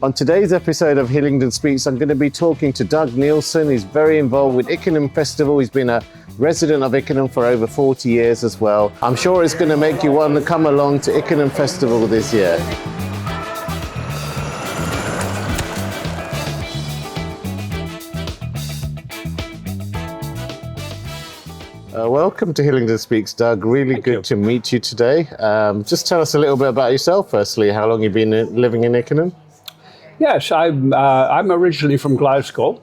On today's episode of Hillingdon Speaks, I'm going to be talking to Doug Nielson. He's very involved with Ickenham Festival. He's been a resident of Ickenham for over 40 years as well. I'm sure it's going to make you want to come along to Ickenham Festival this year. Welcome to Hillingdon Speaks, Doug. Really good to meet you today. Just tell us a little bit about yourself, firstly. How long you've been living in Ickenham? Yes, I'm originally from Glasgow,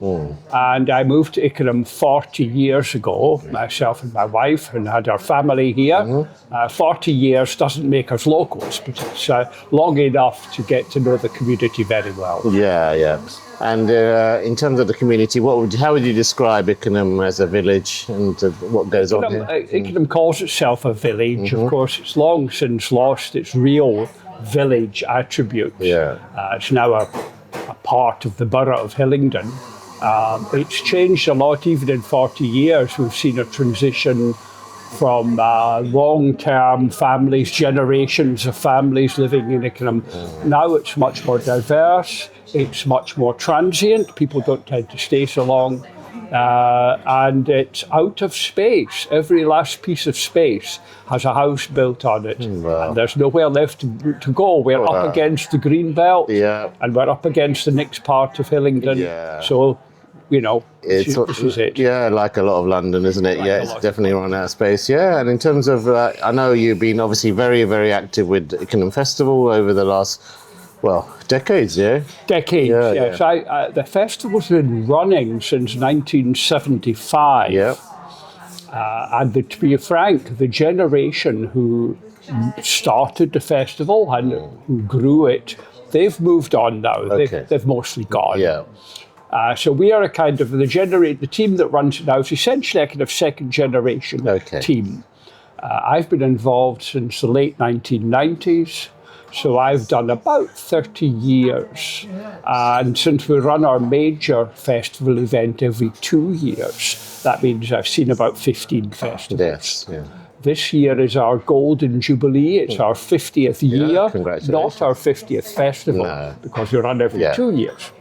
and I moved to Ickenham 40 years ago, myself and my wife, and had our family here. 40 years doesn't make us locals, but it's long enough to get to know the community very well. Yeah. And in terms of the community, how would you describe Ickenham as a village and what goes on here? Ickenham calls itself a village. Of course, it's long since lost its real village attribute. It's now a part of the borough of Hillingdon. It's changed a lot, even in 40 years. We've seen a transition from long-term families, generations of families living in Ickenham. Now it's much more diverse, it's much more transient, people don't tend to stay so long, and it's out of space. Every last piece of space has a house built on it. And there's nowhere left to go. We're up against the green belt, and we're up against the next part of Hillingdon. So, you know, this is it. Yeah, like a lot of London, isn't it? It's definitely run out of space. Yeah, and in terms of, I know you've been obviously very, very active with Ickenham Festival over the last, decades, Decades, yes. The festival's been running since 1975. And to be frank, the generation who started the festival and who grew it, they've moved on now. They've mostly gone. So we are a kind of the team that runs it now is essentially a kind of second generation team. I've been involved since the late 1990s. So I've done about 30 years. And since we run our major festival event every 2 years, that means I've seen about 15 festivals. This year is our Golden Jubilee. It's our 50th year, not our 50th festival, because we run every 2 years.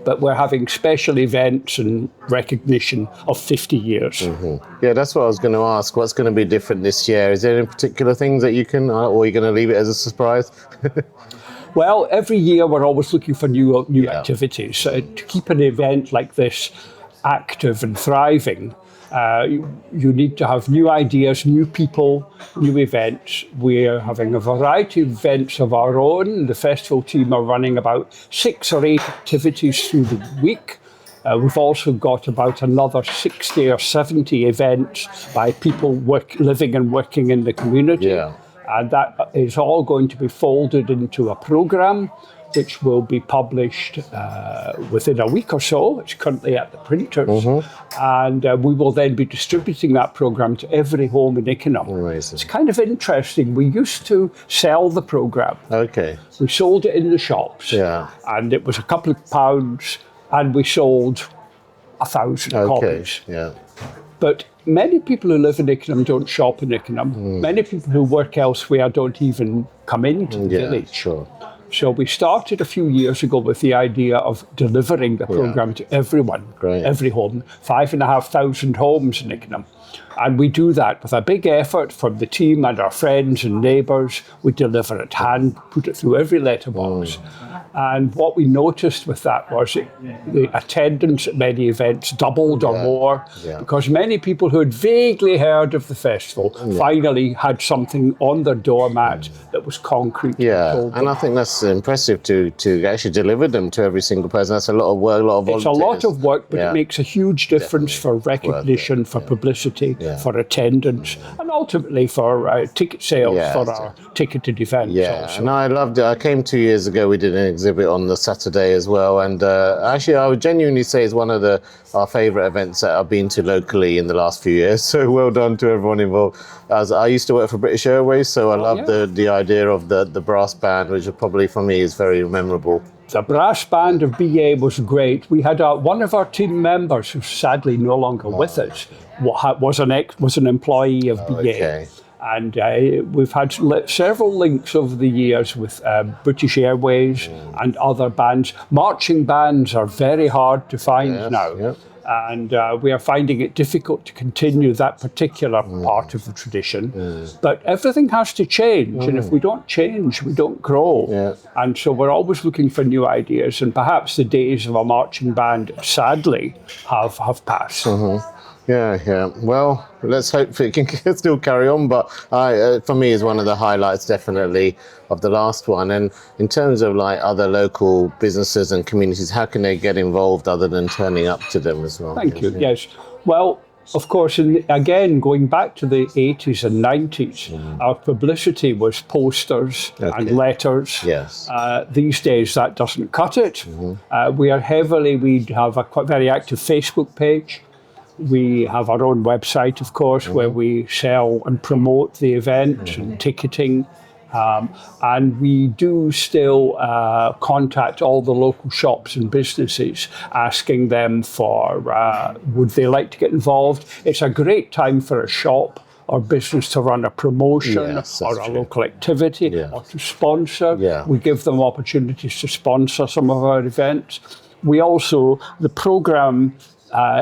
But we're having special events and recognition of 50 years. Yeah, that's what I was going to ask. What's going to be different this year? Is there any particular things that you can, or are you going to leave it as a surprise? Well, every year we're always looking for new activities. To keep an event like this active and thriving, you need to have new ideas, new people, new events. We're having a variety of events of our own. The festival team are running about 6 or 8 activities through the week. We've also got about another 60 or 70 events by people living and working in the community. And that is all going to be folded into a programme which will be published within a week or so. It's currently at the printers. And we will then be distributing that programme to every home in Ickenham. It's kind of interesting. We used to sell the programme. We sold it in the shops. And it was a couple of pounds, and we sold 1,000 copies. But many people who live in Ickenham don't shop in Ickenham. Many people who work elsewhere don't even come into the village. So we started a few years ago with the idea of delivering the programme to everyone, every home, 5,500 homes in Ickenham. And we do that with a big effort from the team and our friends and neighbours. We deliver it hand, put it through every letterbox. And what we noticed with that was the attendance at many events doubled or more, because many people who had vaguely heard of the festival finally had something on their doormat that was concrete. And I think that's impressive to actually deliver them to every single person. That's a lot of work, a lot of volunteers. It's a lot of work, but it makes a huge difference for recognition, for publicity, for attendance, and ultimately for ticket sales for our ticketed events. Also. And I loved it. I came 2 years ago. We did an exhibit on the Saturday as well, and actually I would genuinely say it's one of our favourite events that I've been to locally in the last few years. So well done to everyone involved. As I used to work for British Airways, so I love the idea of the brass band, which probably for me is very memorable. The brass band of BA was great. We had one of our team members, who's sadly no longer with us, was an employee of BA. And we've had several links over the years with British Airways and other bands. Marching bands are very hard to find now. Yep. And we are finding it difficult to continue that particular part of the tradition. But everything has to change, and if we don't change, we don't grow. Yeah. And so we're always looking for new ideas, and perhaps the days of a marching band, sadly, have passed. Yeah. Well, let's hope it can still carry on. But for me, is one of the highlights definitely of the last one. And in terms of like other local businesses and communities, how can they get involved other than turning up to them as well? Thank you. Yes. Well, of course, again, going back to the 80s and 90s, our publicity was posters and letters. Yes. These days, that doesn't cut it. We have a quite very active Facebook page. We have our own website, of course, where we sell and promote the event and ticketing. And we do still contact all the local shops and businesses, asking them for would they like to get involved. It's a great time for a shop or business to run a promotion or a local activity or to sponsor. We give them opportunities to sponsor some of our events. We also, the programme,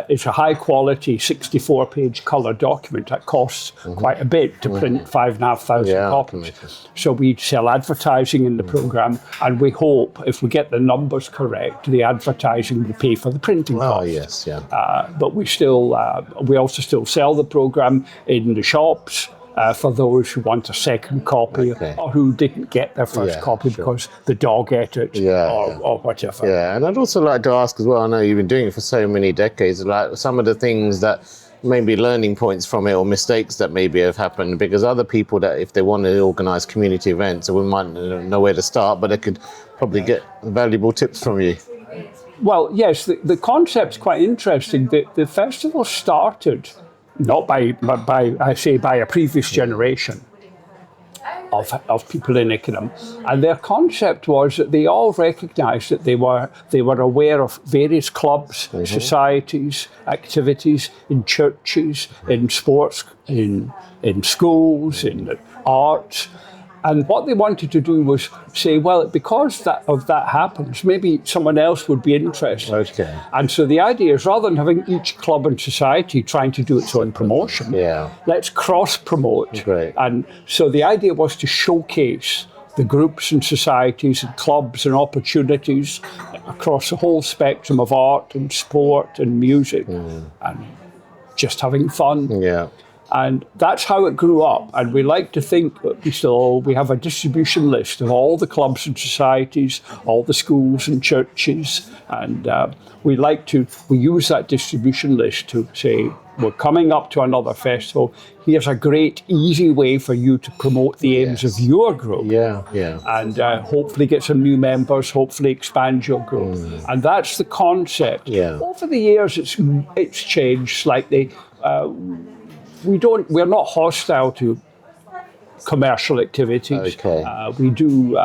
it's a high quality 64-page colour document that costs quite a bit to print 5,500 copies. So we sell advertising in the programme, and we hope, if we get the numbers correct, the advertising will pay for the printing costs. But we also still sell the programme in the shops. For those who want a second copy or who didn't get their first copy because the dog ate it or whatever. Yeah, and I'd also like to ask as well, I know you've been doing it for so many decades, like some of the things that maybe learning points from it or mistakes that maybe have happened, because other people that if they want to organise community events, we might know where to start, but they could probably get valuable tips from you. Well, yes, the concept's quite interesting. The festival started not by a previous generation of people in Ickenham, and their concept was that they all recognised that they were aware of various clubs, societies, activities in churches, in sports, in schools, in arts. And what they wanted to do was say, well, because that happens, maybe someone else would be interested. And so the idea is, rather than having each club and society trying to do its own promotion, let's cross-promote. And so the idea was to showcase the groups and societies and clubs and opportunities across the whole spectrum of art and sport and music and just having fun. And that's how it grew up. And we like to think that we have a distribution list of all the clubs and societies, all the schools and churches. And we use that distribution list to say, we're coming up to another festival. Here's a great, easy way for you to promote the aims of your group. And hopefully get some new members, hopefully expand your group. And that's the concept. Over the years, it's changed slightly. We're not hostile to commercial activities. We do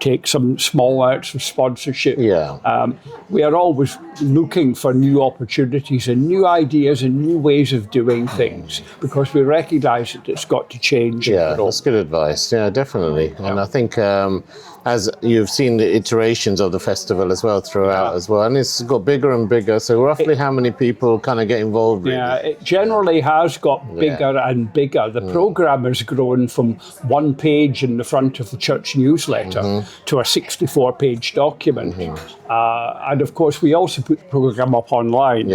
take some small amounts of sponsorship. We are always looking for new opportunities and new ideas and new ways of doing things, because we recognise that it's got to change. That's good advice. Yeah, definitely. And I think as you've seen the iterations of the festival as well throughout as well, and it's got bigger and bigger. So roughly how many people kind of get involved? It generally has got bigger and bigger. The programme has grown from one page in the front of the church newsletter to a 64-page document. And of course, we also put the programme up online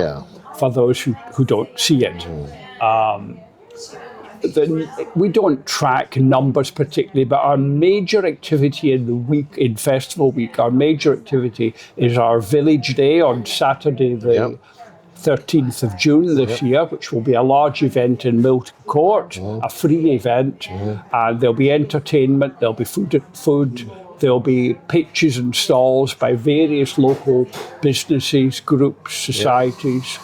for those who don't see it. We don't track numbers particularly, but our major activity in the week, in festival week, our major activity is our Village Day on Saturday, the 13th of June this year, which will be a large event in Milton Court, a free event, and there'll be entertainment, there'll be food, there'll be pitches and stalls by various local businesses, groups, societies.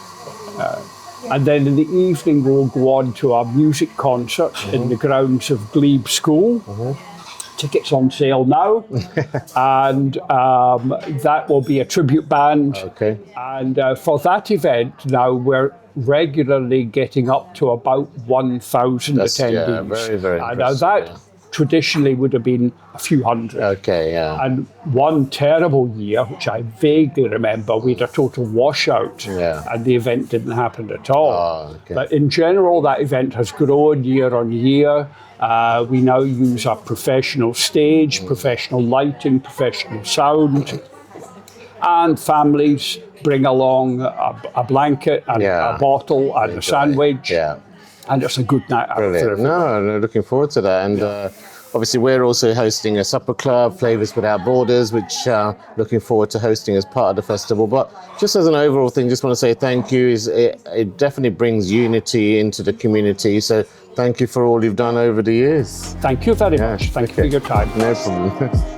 And then in the evening, we'll go on to our music concert in the grounds of Glebe School. tickets on sale now, and that will be a tribute band. Okay. And for that event now, we're regularly getting up to about 1,000 attendees. Yeah, very, very And impressive, that yeah. traditionally would have been a few hundred. Okay, yeah. And one terrible year, which I vaguely remember, we had a total washout, Yeah. and the event didn't happen at all. Oh, okay. But in general, that event has grown year on year. We now use a professional stage, professional lighting, professional sound, and families bring along a blanket and a bottle and a sandwich. Yeah. And it's a good night out. Brilliant. No, looking forward to that. And obviously, we're also hosting a supper club, Flavours Without Borders, which looking forward to hosting as part of the festival. But just as an overall thing, just want to say thank you. It definitely brings unity into the community. So thank you for all you've done over the years. Thank you very much. Thank you for your time. No problem.